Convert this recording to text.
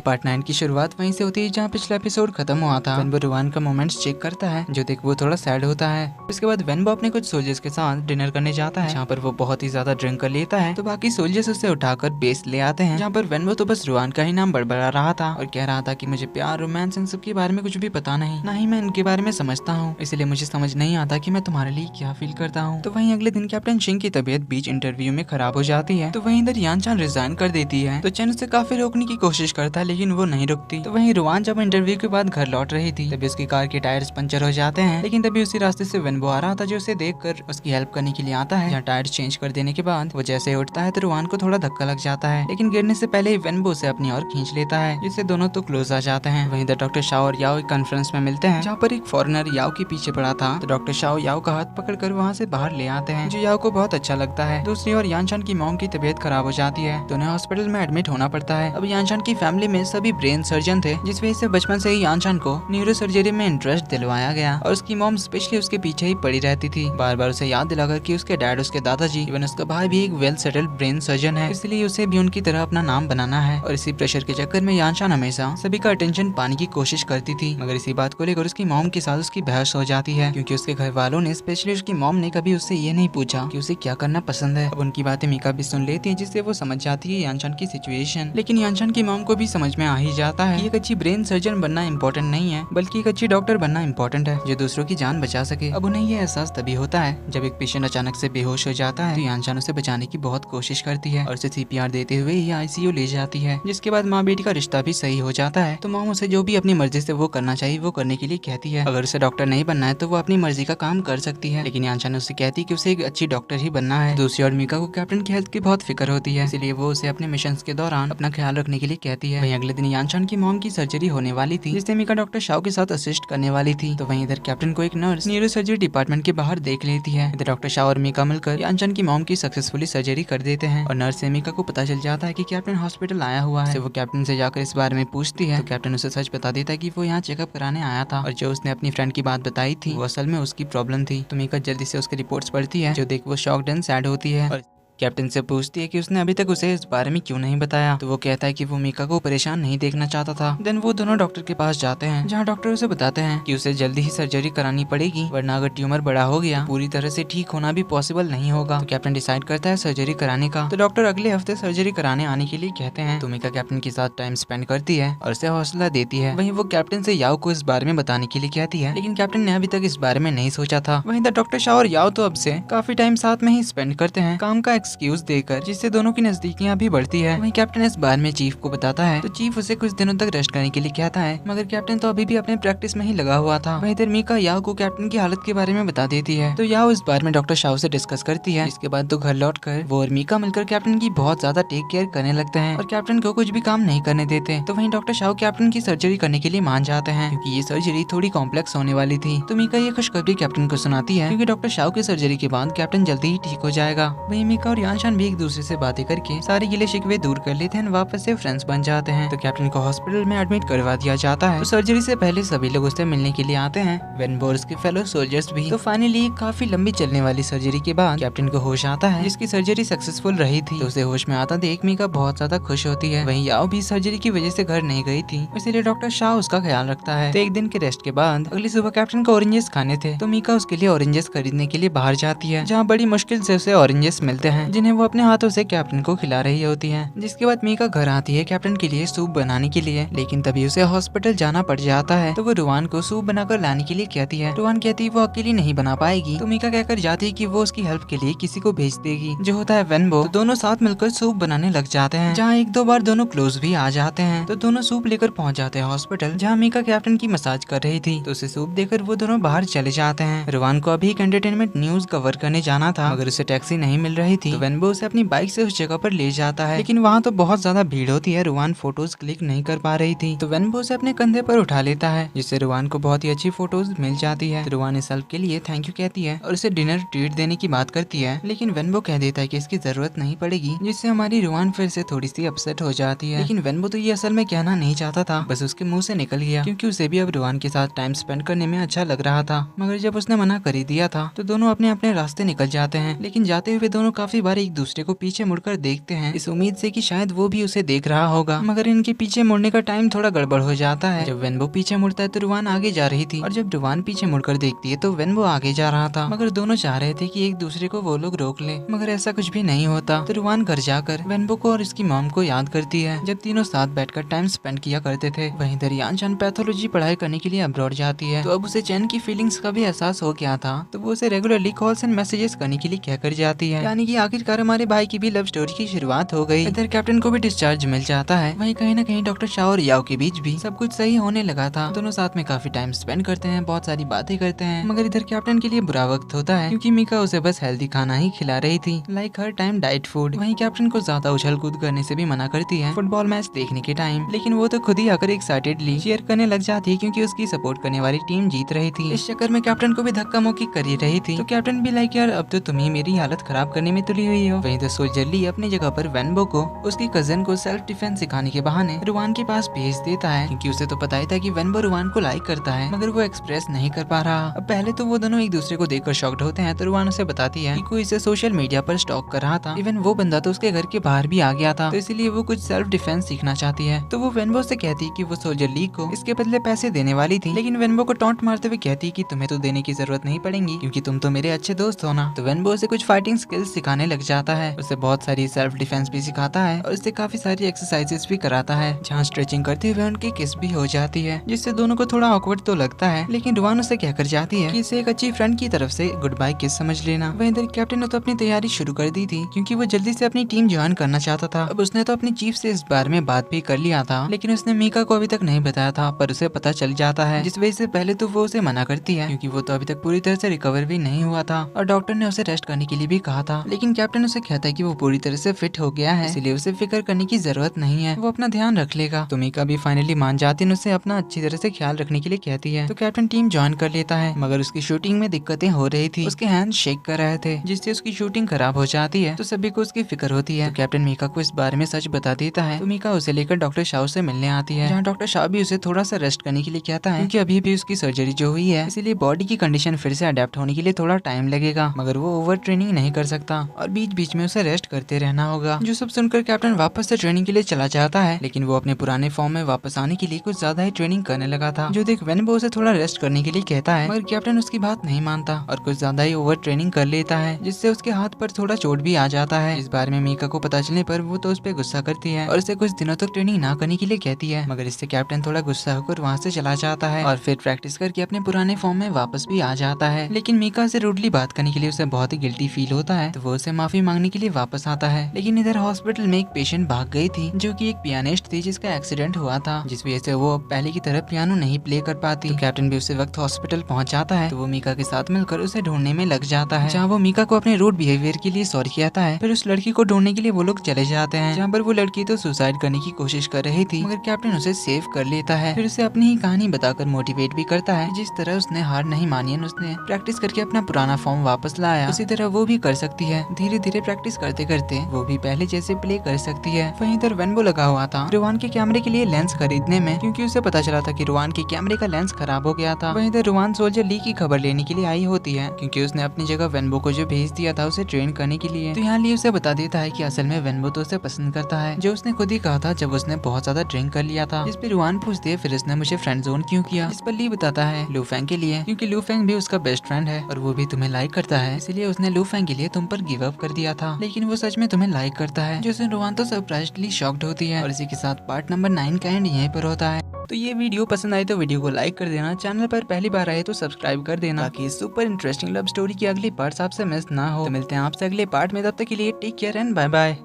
Part 9 की शुरुआत वहीं से होती है जहाँ पिछला एपिसोड खत्म हुआ था। वेनबो रुआन का मोमेंट्स चेक करता है जो देख वो थोड़ा सैड होता है। उसके बाद वेनबो अपने कुछ सोल्जर्स के साथ डिनर करने जाता है जहाँ पर वो बहुत ही ज्यादा ड्रिंक कर लेता है। तो बाकी सोल्जर्स उसे उठाकर बेस ले आते हैं जहाँ पर वेनबो तो बस रुआन का ही नाम बड़बड़ा रहा था और कह रहा था कि मुझे प्यार रोमांस इन सब के बारे में कुछ भी पता नहीं, ना ही मैं इनके बारे में समझता हूँ, इसलिए मुझे समझ नहीं आता कि मैं तुम्हारे लिए क्या फील करता हूँ। तो वहीं अगले दिन कैप्टन शिंग की तबीयत बीच इंटरव्यू में खराब हो जाती है। तो वहीं इधर यान चान रिजाइन कर देती है। तो चैन उसे काफी रोकने की कोशिश करता है लेकिन वो नहीं रुकती। तो वहीं रुआन जब इंटरव्यू के बाद घर लौट रही थी तभी उसकी कार के टायर्स पंचर हो जाते हैं। लेकिन तभी उसी रास्ते से वेनबो आ रहा था जो उसे देखकर उसकी हेल्प करने के लिए आता है। जहाँ टायर्स चेंज कर देने के बाद वो जैसे ही उठता है तो रुआन को थोड़ा धक्का लग जाता है, लेकिन गिरने से पहले ही वेनबो उसे अपनी ओर खींच लेता है जिससे दोनों तो क्लोज आ जाते हैं। वहीं डॉक्टर शाओ और याओ एक कॉन्फ्रेंस में मिलते हैं जहाँ पर एक फॉरेनर याओ के पीछे पड़ा था। तो डॉक्टर शाओ याओ का हाथ पकड़कर वहाँ से बाहर ले आते हैं जो याओ को बहुत अच्छा लगता है। दूसरी ओर यानशान की मॉम की तबीयत खराब हो जाती है तो उन्हें हॉस्पिटल में एडमिट होना पड़ता है। अब यानशान की फैमिली में सभी ब्रेन सर्जन थे जिस वजह से बचपन से ही यानशान को न्यूरो सर्जरी में इंटरेस्ट दिलवाया गया और उसकी मॉम स्पेशली उसके पीछे ही पड़ी रहती थी, बार बार उसे याद दिलाकर कि उसके डैड, उसके दादाजी, इवन उसका भाई भी एक वेल सेटल्ड ब्रेन सर्जन है, इसलिए उसे भी उनकी तरह अपना नाम बनाना है। और इसी प्रेशर के चक्कर में यानशान हमेशा सभी का अटेंशन पाने की कोशिश करती थी, मगर इसी बात को लेकर उसकी मॉम के साथ उसकी बहस हो जाती है क्योंकि उसके घर वालों ने, स्पेशली उसकी मॉम ने, कभी उससे ये नहीं पूछा कि उसे क्या करना पसंद है। अब उनकी बातें मीका भी सुन लेती है जिससे वो समझ जाती है यानशान की सिचुएशन। लेकिन यानशान की मॉम को भी समझ में आ ही जाता है कि एक अच्छी ब्रेन सर्जन बनना इम्पोर्टेंट नहीं है बल्कि एक अच्छी डॉक्टर बनना इम्पोर्टेंट है जो दूसरों की जान बचा सके। अब उन्हें ये एहसास तभी होता है जब एक पेशेंट अचानक से बेहोश हो जाता है तो यानशान उसे बचाने की बहुत कोशिश करती है और उसे सीपीआर देते हुए ही आईसीयू ले जाती है, जिसके बाद माँ बेटी का रिश्ता भी सही हो जाता है। तो मॉम उसे जो भी अपनी मर्जी से वो करना चाहिए वो करने के लिए कहती है। अगर उसे डॉक्टर नहीं बनना है तो वो अपनी मर्जी का काम कर सकती है, लेकिन यानशान उससे कहती है कि उसे एक अच्छी डॉक्टर ही बनना है। दूसरी ओर मीका को कैप्टन की हेल्थ की बहुत फिक्र होती है, इसलिए वो उसे अपने मिशन के दौरान अपना ख्याल रखने के लिए कहती है। वहीं अगले दिन यानशान की मॉम की सर्जरी होने वाली थी जिससे मीका डॉक्टर शाओ के साथ असिस्ट करने वाली थी। तो वहीं इधर कैप्टन को एक नर्स न्यूरो सर्जरी डिपार्टमेंट के बाहर देख लेती है। इधर डॉक्टर शाओ और मीका मिलकर यानशान की मॉम की सक्सेसफुली सर्जरी कर देते हैं और नर्स से मीका को पता चल जाता है कि कैप्टन हॉस्पिटल आया हुआ है। वो कैप्टन से जाकर इस बारे में पूछती है तो कैप्टन उसे सच बता देता है कि वो यहाँ चेकअप कराने आया था और जो उसने अपनी फ्रेंड की बात बताई थी वो असल में उसकी प्रॉब्लम थी। तो मीका जल्दी से उसके रिपोर्ट्स पढ़ती है जो देख वो शॉक्ड एंड सैड होती है और कैप्टन से पूछती है कि उसने अभी तक उसे इस बारे में क्यों नहीं बताया। तो वो कहता है कि वो मीका को परेशान नहीं देखना चाहता था। देन वो दोनों डॉक्टर के पास जाते हैं जहाँ डॉक्टर उसे बताते हैं कि उसे जल्दी ही सर्जरी करानी पड़ेगी वरना अगर ट्यूमर बड़ा हो गया पूरी तरह से ठीक होना भी पॉसिबल नहीं होगा। तो कैप्टन डिसाइड करता है सर्जरी कराने का। तो डॉक्टर अगले हफ्ते सर्जरी कराने आने के लिए कहते हैं। तो मीका कैप्टन के साथ टाइम स्पेंड करती है और उसे हौसला देती है। वहीं वो कैप्टन से याओ को इस बारे में बताने के लिए कहती है, लेकिन कैप्टन ने अभी तक इस बारे में नहीं सोचा था। वहीं डॉक्टर शाओ और याओ तो अब से काफी टाइम साथ में ही स्पेंड करते हैं काम का एक्सक्यूज देकर, जिससे दोनों की नजदीकियां भी बढ़ती है। वहीं कैप्टन इस बारे में चीफ को बताता है तो चीफ उसे कुछ दिनों तक रेस्ट करने के लिए कहता है, मगर कैप्टन तो अभी भी अपने प्रैक्टिस में ही लगा हुआ था। वहीं इधर मीका याओ को कैप्टन की हालत के बारे में बता देती है। तो याओ इस बारे में डॉक्टर शाओ से डिस्कस करती है। इसके बाद तो घर लौटकर वो और मीका मिलकर कैप्टन की बहुत ज्यादा टेक केयर करने लगते हैं और कैप्टन को कुछ भी काम नहीं करने देते। तो वहीं डॉक्टर शाओ कैप्टन की सर्जरी करने के लिए मान जाते हैं क्योंकि ये सर्जरी थोड़ी कॉम्प्लेक्स होने वाली थी। तो मीका ये खुशखबरी कैप्टन को सुनाती है क्योंकि डॉक्टर शाओ की सर्जरी के बाद कैप्टन जल्दी ही ठीक हो जाएगा। वहीं मीका और यानशान भी एक दूसरे से बातें करके सारे गिले शिकवे दूर कर लेते हैं, वापस से फ्रेंड्स बन जाते हैं। तो कैप्टन को हॉस्पिटल में एडमिट करवा दिया जाता है। तो सर्जरी से पहले सभी लोग उससे मिलने के लिए आते हैं, वेनबो और उसके फेलो सोल्जर्स भी। तो फाइनली काफी लंबी चलने वाली सर्जरी के बाद कैप्टन को होश आता है जिसकी सर्जरी सक्सेसफुल रही थी। तो उसे होश में आता देख मीका बहुत ज्यादा खुश होती है। वहीं याओ भी सर्जरी की वजह से घर नहीं गई थी, इसीलिए डॉक्टर शाह उसका ख्याल रखता है। तो एक दिन के रेस्ट के बाद अगली सुबह कैप्टन को ऑरेंजेस खाने थे तो मीका उसके लिए ऑरेंजेस खरीदने के लिए बाहर जाती है जहाँ बड़ी मुश्किल से उसे ऑरेंजेस मिलते हैं जिन्हें वो अपने हाथों से कैप्टन को खिला रही होती है। जिसके बाद मीका घर आती है कैप्टन के लिए सूप बनाने के लिए, लेकिन तभी उसे हॉस्पिटल जाना पड़ जाता है। तो वो रुआन को सूप बनाकर लाने के लिए कहती है। रुआन कहती है वो अकेली नहीं बना पाएगी। तो मीका कहकर जाती है कि वो उसकी हेल्प के लिए किसी को भेज देगी जो होता है वेनबो। तो दोनों साथ मिलकर सूप बनाने लग जाते हैं जहाँ एक दो बार दोनों क्लोज भी आ जाते हैं। तो दोनों सूप लेकर पहुँच जाते हैं हॉस्पिटल जहाँ मीका कैप्टन की मसाज कर रही थी। तो उसे सूप देकर वो दोनों बाहर चले जाते हैं। रुआन को अभी एक एंटरटेनमेंट न्यूज कवर करने जाना था मगर उसे टैक्सी नहीं मिल रही थी। तो वेनबो उसे अपनी बाइक से उस जगह पर ले जाता है, लेकिन वहाँ तो बहुत ज्यादा भीड़ होती है, रुआन फोटोज क्लिक नहीं कर पा रही थी। तो वेनबो उसे अपने कंधे पर उठा लेता है जिससे रुआन को बहुत ही अच्छी फोटोज मिल जाती है। तो रुआन इस हेल्प के लिए थैंक यू कहती है और उसे डिनर ट्रीट देने की बात करती है, लेकिन वेनबो कह देता है कि इसकी जरूरत नहीं पड़ेगी, जिससे हमारी रुआन फिर से थोड़ी सी अपसेट हो जाती है। लेकिन वेनबो तो ये असल में कहना नहीं चाहता था, बस उसके मुंह से निकल गया क्योंकि उसे भी अब रुआन के साथ टाइम स्पेंड करने में अच्छा लग रहा था। मगर जब उसने मना कर ही दिया था तो दोनों अपने अपने रास्ते निकल जाते हैं, लेकिन जाते हुए दोनों काफी बार एक दूसरे को पीछे मुड़कर देखते हैं, इस उम्मीद से कि शायद वो भी उसे देख रहा होगा। मगर इनके पीछे मुड़ने का टाइम थोड़ा गड़बड़ हो जाता है। जब वेनबो पीछे मुड़ता है तो रुआन आगे जा रही थी, और जब रुआन पीछे मुड़कर देखती है तो वेनबो आगे जा रहा था। मगर दोनों चाह रहे थे कि एक दूसरे को वो लोग रोक ले, मगर ऐसा कुछ भी नहीं होता। तो रुआन घर जाकर वेनबो को और इसकी मॉम को याद करती है, जब तीनों साथ बैठकर टाइम स्पेंड किया करते थे। वहीं दरियान चंद पैथोलॉजी पढ़ाई करने के लिए अब्रॉड जाती है, तो अब उसे चैन की फीलिंग्स का भी एहसास हो गया था, तो वो उसे रेगुलरली कॉल्स एंड मैसेजेस करने के लिए कह कर जाती है। यानी कि आखिरकार हमारे भाई की भी लव स्टोरी की शुरुआत हो गई। इधर कैप्टन को भी डिस्चार्ज मिल जाता है। वहीं कहीं न कहीं डॉक्टर शाह और याओ के बीच भी सब कुछ सही होने लगा था। दोनों साथ में काफी टाइम स्पेंड करते हैं, बहुत सारी बातें करते हैं। मगर इधर कैप्टन के लिए बुरा वक्त होता है, क्योंकि मीका उसे बस हेल्दी खाना ही खिला रही थी, लाइक हर टाइम डाइट फूड। वहीं कैप्टन को ज्यादा उछल कूद करने से भी मना करती है फुटबॉल मैच देखने के टाइम, लेकिन वो तो खुद ही आकर एक्साइटेडली चीयर करने लग जाती है, क्योंकि उसकी सपोर्ट करने वाली टीम जीत रही थी। इस चक्कर में कैप्टन को भी धक्का मुक्की कर ही रही थी, तो कैप्टन भी लाइक यार अब तो तुम ही मेरी हालत खराब करने में तुली हुई हो। वहीं द सोल्जर ली अपनी जगह पर वेनबो को उसकी कजन को सेल्फ डिफेंस सिखाने के बहाने रुआन के पास भेज देता है, क्योंकि उसे तो पता ही था कि वेनबो रुआन को लाइक करता है, मगर वो एक्सप्रेस नहीं कर पा रहा। अब पहले तो वो दोनों एक दूसरे को देखकर शॉक्ड होते हैं, तो रुआन उसे बताती है कि कोई इसे सोशल मीडिया पर स्टॉक कर रहा था, इवन वो बंदा तो उसके घर के बाहर भी आ गया था, तो इसीलिए वो कुछ सेल्फ डिफेंस सीखना चाहती है। तो वो वेनबो से कहती है कि वो सोल्जर ली को इसके बदले पैसे देने वाली थी, लेकिन वेनबो को टॉन्ट मारते हुए कहती है कि तुम्हें तो देने की जरूरत नहीं पड़ेगी, क्योंकि तुम तो मेरे अच्छे दोस्त हो ना। तो वेनबो उसे कुछ फाइटिंग स्किल्स सिखाने लग जाता है, उसे बहुत सारी सेल्फ डिफेंस भी सिखाता है, और उससे काफी सारी एक्सरसाइजेस भी कराता है, जहाँ स्ट्रेचिंग करते हुए उनकी किस भी हो जाती है, जिससे दोनों को थोड़ा ऑकवर्ड तो लगता है, लेकिन रुआन उसे कहकर जाती है कि इसे एक अच्छी फ्रेंड की तरफ से गुड बाय किस समझ लेना। वहीं इधर कैप्टन ने तो अपनी तैयारी शुरू कर दी थी, क्योंकि वो जल्दी से अपनी टीम ज्वाइन करना चाहता था। अब उसने तो अपनी चीफ से इस बारे में बात भी कर लिया था, लेकिन उसने मीका को अभी तक नहीं बताया था, पर उसे पता चल जाता है, जिस वजह से पहले तो वो उसे मना करती है, क्योंकि वो तो अभी तक पूरी तरह से रिकवर भी नहीं हुआ था, और डॉक्टर ने उसे रेस्ट करने के लिए भी कहा था। लेकिन कैप्टन उसे कहता है कि वो पूरी तरह से फिट हो गया है, इसलिए उसे फिक्र करने की जरूरत नहीं है, वो अपना ध्यान रख लेगा। तो मीका भी फाइनली मान जाती है, उसे अपना अच्छी तरह से ख्याल रखने के लिए कहती है। तो कैप्टन टीम ज्वाइन कर लेता है, मगर उसकी शूटिंग में दिक्कतें हो रही थी, उसके हैंड शेक कर रहे थे, जिससे उसकी शूटिंग खराब हो जाती है। तो सभी को उसकी फिक्र होती है। तो कैप्टन मीका को इस बारे में सच बता देता है, तो मीका उसे लेकर डॉक्टर शाह से मिलने आती है, जहाँ डॉक्टर शाह भी उसे थोड़ा सा रेस्ट करने के लिए कहता है, क्योंकि अभी भी उसकी सर्जरी जो हुई है, इसीलिए बॉडी की कंडीशन फिर से अडेप्ट होने के लिए थोड़ा टाइम लगेगा, मगर वो ओवर ट्रेनिंग नहीं कर सकता, और बीच बीच में उसे रेस्ट करते रहना होगा। जो सब सुनकर कैप्टन वापस से ट्रेनिंग के लिए चला जाता है, लेकिन वो अपने पुराने फॉर्म में वापस आने के लिए कुछ ज्यादा ही ट्रेनिंग करने लगा था। जो देख वेनबो उसे थोड़ा रेस्ट करने के लिए कहता है, मगर कैप्टन उसकी बात नहीं मानता और कुछ ज्यादा ही ओवर ट्रेनिंग कर लेता है, जिससे उसके हाथ पर थोड़ा चोट भी आ जाता है। इस बारे में मीका को पता चलने पर वो तो उस पर गुस्सा करती है और उसे कुछ दिनों तक ट्रेनिंग ना करने के लिए कहती है, मगर इससे कैप्टन थोड़ा गुस्सा होकर वहाँ से चला जाता है और फिर प्रैक्टिस करके अपने पुराने फॉर्म में वापस भी आ जाता है। लेकिन मीका से रूडली बात करने के लिए उसे बहुत ही गिल्टी फील होता है, तो वो उसे माफी मांगने के लिए वापस आता है। लेकिन इधर हॉस्पिटल में एक पेशेंट भाग गई थी, जो कि एक पियानिस्ट थी, जिसका एक्सीडेंट हुआ था, जिस वजह से वो पहले की तरह पियानो नहीं प्ले कर पाती। तो कैप्टन भी उसी वक्त हॉस्पिटल पहुंच जाता है, तो वो मीका के साथ मिलकर उसे ढूंढने में लग जाता है, जहाँ वो मीका को अपने रूड बिहेवियर के लिए सॉरी कहता है। फिर उस लड़की को ढूंढने के लिए वो लोग चले जाते हैं, जहाँ पर वो लड़की तो सुसाइड करने की कोशिश कर रही थी, मगर कैप्टन उसे सेव कर लेता है। फिर उसे अपनी ही कहानी बताकर मोटिवेट भी करता है, जिस तरह उसने हार नहीं मानी, उसने प्रैक्टिस करके अपना पुराना फॉर्म वापस लाया, उसी तरह वो भी कर सकती है। धीरे धीरे प्रैक्टिस करते करते वो भी पहले जैसे प्ले कर सकती है। वहीं इधर वेनबो लगा हुआ था रुआन के कैमरे के लिए लेंस खरीदने में, क्योंकि उसे पता चला था कि रुआन के कैमरे का लेंस खराब हो गया था। वहीं इधर रुआन सोल्जर ली की खबर लेने के लिए आई होती है, क्योंकि उसने अपनी जगह वेनबो को जो भेज दिया था उसे ट्रेन करने के लिए। तो यहाँ ली उसे बता देता है कि असल में वेनबो तो उसे पसंद करता है, जो उसने खुद ही कहा था जब उसने बहुत ज्यादा ड्रिंक कर लिया था। इस पे रुआन पूछती है फिर उसने मुझे फ्रेंड जोन क्यों किया। इस पर ली बताता है लूफेंग के लिए, क्योंकि लूफेंग भी उसका बेस्ट फ्रेंड है और वो भी तुम्हें लाइक करता है, इसलिए उसने लूफेंग के लिए तुम पर गिव अप कर दिया था, लेकिन वो सच में तुम्हें लाइक करता है। जिससे रुआन तो सरप्राइजली शॉक्ड होती है। और इसी के साथ पार्ट नंबर 9 का एंड यहीं पर होता है। तो ये वीडियो पसंद आई तो वीडियो को लाइक कर देना, चैनल पर पहली बार आए तो सब्सक्राइब कर देना, ताकि सुपर इंटरेस्टिंग लव स्टोरी की अगली पार्ट्स आपसे मिस ना हो। तो मिलते हैं आपसे अगले पार्ट में, तब तक के लिए take care and bye bye.